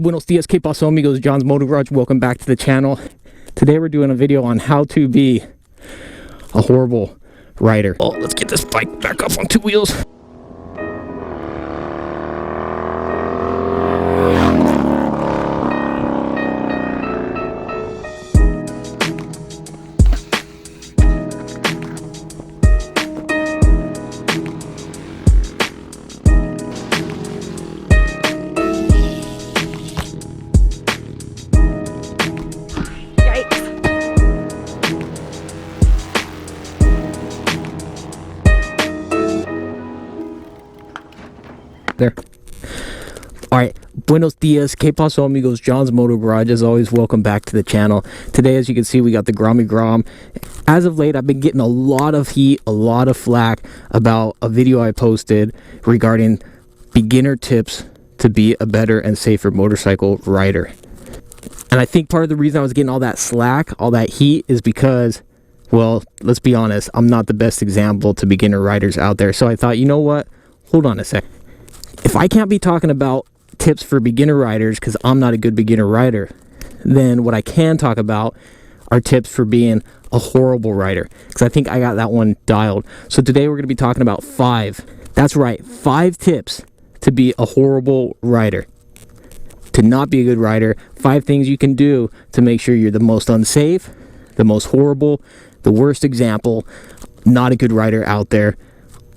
Buenos dias, que paso amigos, John's Motor Garage. Welcome back to the channel. Today we're doing a video on how to be a horrible rider. Oh, let's get this bike back up on two wheels. There. All right, buenos dias, que paso amigos, John's Motor Garage. As always, welcome back to the channel. Today, as you can see, we got the Grammy Grom. As of late, I've been getting a lot of heat, a lot of flack about a video I posted regarding beginner tips to be a better and safer motorcycle rider. And I think part of the reason I was getting all that slack, all that heat, is because, well, let's be honest, I'm not the best example to beginner riders out there. So I thought, you know what? Hold on a sec. If I can't be talking about tips for beginner riders because I'm not a good beginner rider, then what I can talk about are tips for being a horrible rider, because I think I got that one dialed. So today we're going to be talking about 5. That's right, 5 tips to be a horrible rider. To not be a good rider, 5 things you can do to make sure you're the most unsafe, the most horrible, the worst example, not a good rider out there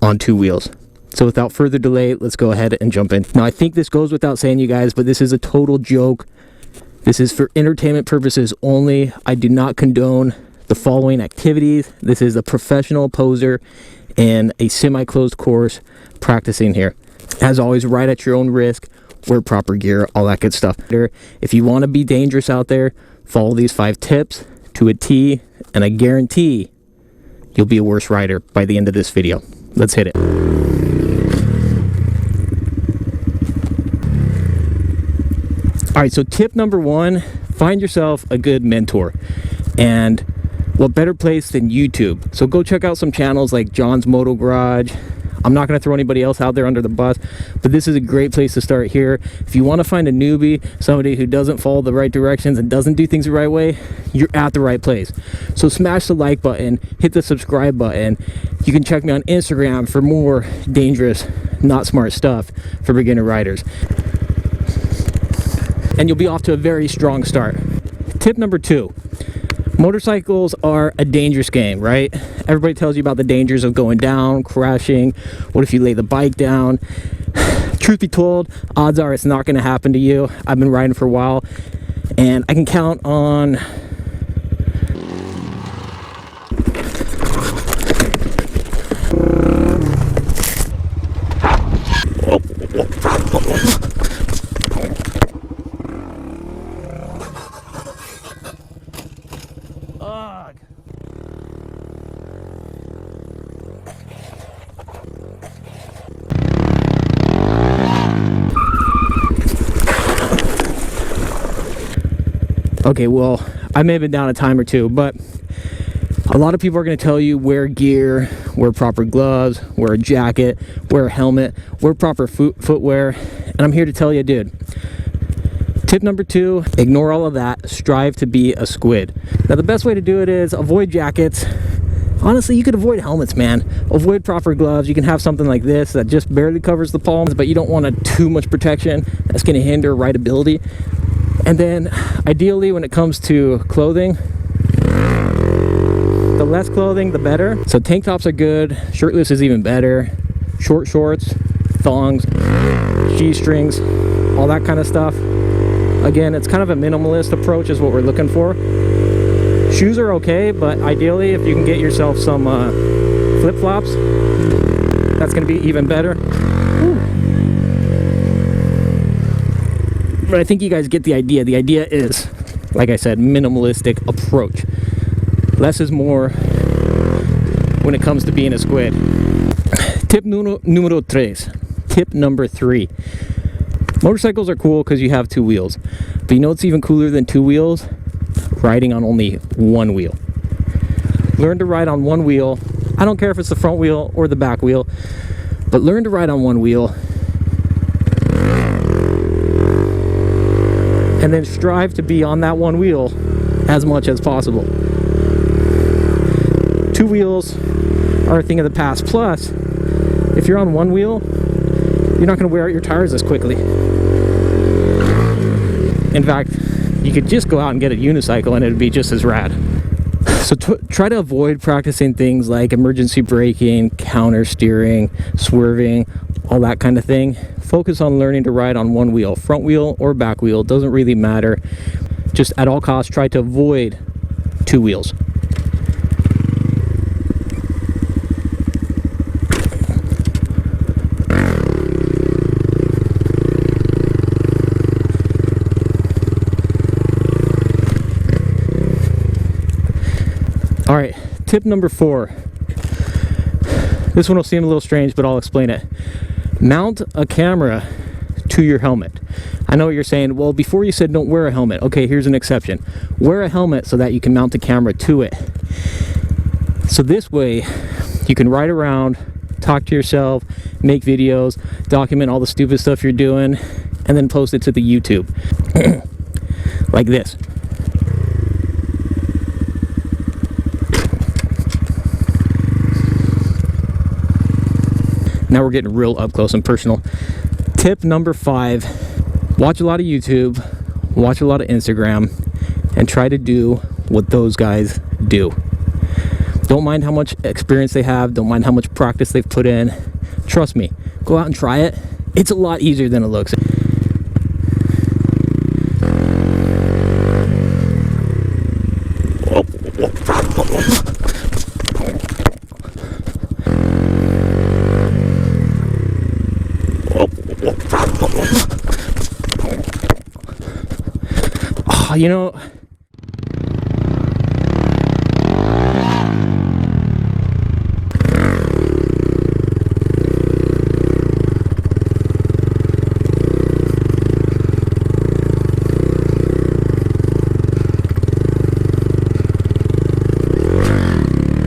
on two wheels. So without further delay, let's go ahead and jump in. Now, I think this goes without saying, you guys, but this is a total joke. This is for entertainment purposes only. I do not condone the following activities. This is a professional poser in a semi-closed course practicing here. As always, ride at your own risk, wear proper gear, all that good stuff. If you want to be dangerous out there, follow these 5 tips to a T, and I guarantee you'll be a worse rider by the end of this video. Let's hit it. All right, so tip number 1, find yourself a good mentor. And what better place than YouTube? So go check out some channels like John's Motor Garage. I'm not going to throw anybody else out there under the bus, but this is a great place to start here. If you want to find a newbie, somebody who doesn't follow the right directions and doesn't do things the right way, you're at the right place. So smash the like button, hit the subscribe button. You can check me on Instagram for more dangerous, not smart stuff for beginner riders. And you'll be off to a very strong start. Tip number 2. Motorcycles are a dangerous game, right? Everybody tells you about the dangers of going down, crashing. What if you lay the bike down? Truth be told, odds are it's not going to happen to you. I've been riding for a while, and I can count on okay, well, I may have been down a time or two, but a lot of people are going to tell you wear gear, wear proper gloves, wear a jacket, wear a helmet, wear proper footwear, and I'm here to tell you, dude, tip number 2, ignore all of that, strive to be a squid. Now, the best way to do it is avoid jackets. Honestly, you could avoid helmets, man. Avoid proper gloves. You can have something like this that just barely covers the palms, but you don't want too much protection. That's going to hinder rideability. And then, ideally, when it comes to clothing, the less clothing, the better. So tank tops are good. Shirtless is even better. Short shorts, thongs, G-strings, all that kind of stuff. Again, it's kind of a minimalist approach is what we're looking for. Shoes are okay, but ideally, if you can get yourself some flip-flops, that's going to be even better. But I think you guys get the idea. The idea is, like I said, minimalistic approach. Less is more when it comes to being a squid. Tip numero 3. Tip number 3. Motorcycles are cool because you have 2 wheels. But you know what's even cooler than 2 wheels? Riding on only 1 wheel. Learn to ride on 1 wheel. I don't care if it's the front wheel or the back wheel, but learn to ride on 1 wheel. and then strive to be on that one wheel as much as possible. Two wheels are a thing of the past. Plus, if you're on one wheel, you're not going to wear out your tires as quickly. In fact, you could just go out and get a unicycle and it'd be just as rad. So try to avoid practicing things like emergency braking, counter steering, swerving, all that kind of thing. Focus on learning to ride on one wheel, front wheel or back wheel, doesn't really matter. Just at all costs, try to avoid two wheels. All right, tip number 4. This one will seem a little strange, but I'll explain it. Mount a camera to your helmet. I know what you're saying. Well, before you said don't wear a helmet. Okay, here's an exception. Wear a helmet so that you can mount the camera to it. So this way, you can ride around, talk to yourself, make videos, document all the stupid stuff you're doing, and then post it to the YouTube. Like this. Now we're getting real up close and personal. Tip number 5, watch a lot of YouTube, watch a lot of Instagram, and try to do what those guys do. Don't mind how much experience they have, don't mind how much practice they've put in. Trust me, go out and try it. It's a lot easier than it looks. You know,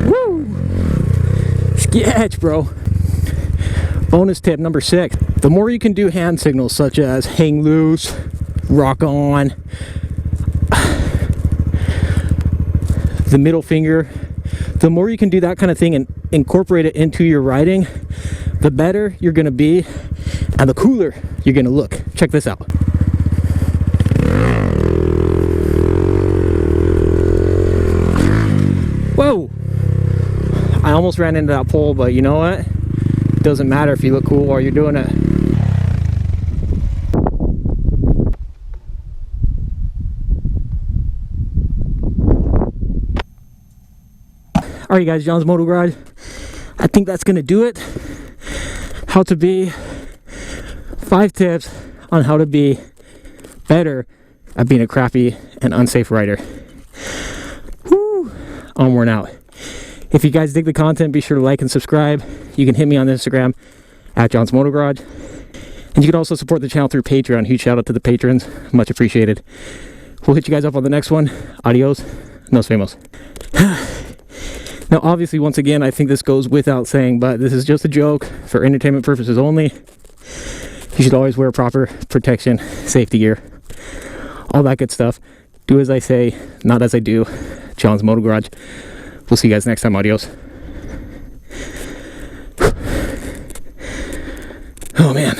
woo! Sketch, bro. Bonus tip number 6. The more you can do hand signals such as hang loose, rock on, the middle finger, the more you can do that kind of thing and incorporate it into your riding, the better you're going to be and the cooler you're going to look. Check this out. Whoa! I almost ran into that pole, but you know what? It doesn't matter if you look cool while you're doing it. Alright guys, John's Moto Garage. I think that's going to do it. How to be 5 tips on how to be better at being a crappy and unsafe rider. Woo! I'm worn out. If you guys dig the content, be sure to like and subscribe. You can hit me on Instagram at John's Moto Garage. And you can also support the channel through Patreon. Huge shout out to the patrons. Much appreciated. We'll hit you guys up on the next one. Adios. Nos vemos. Now, obviously, once again, I think this goes without saying, but this is just a joke for entertainment purposes only. You should always wear proper protection, safety gear, all that good stuff. Do as I say, not as I do. John's Moto Garage. We'll see you guys next time. Adios. Oh, man.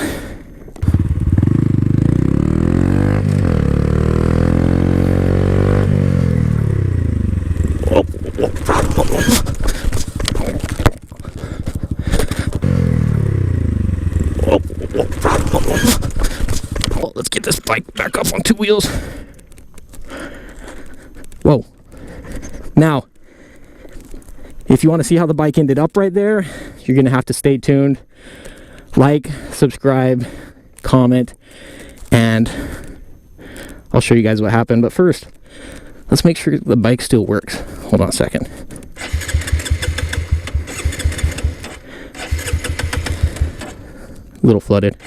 Well, let's get this bike back up on 2 wheels. Whoa. Now, if you want to see how the bike ended up right there, you're going to have to stay tuned. Like, subscribe, comment, and I'll show you guys what happened. But first, let's make sure the bike still works. Hold on a second. A little flooded.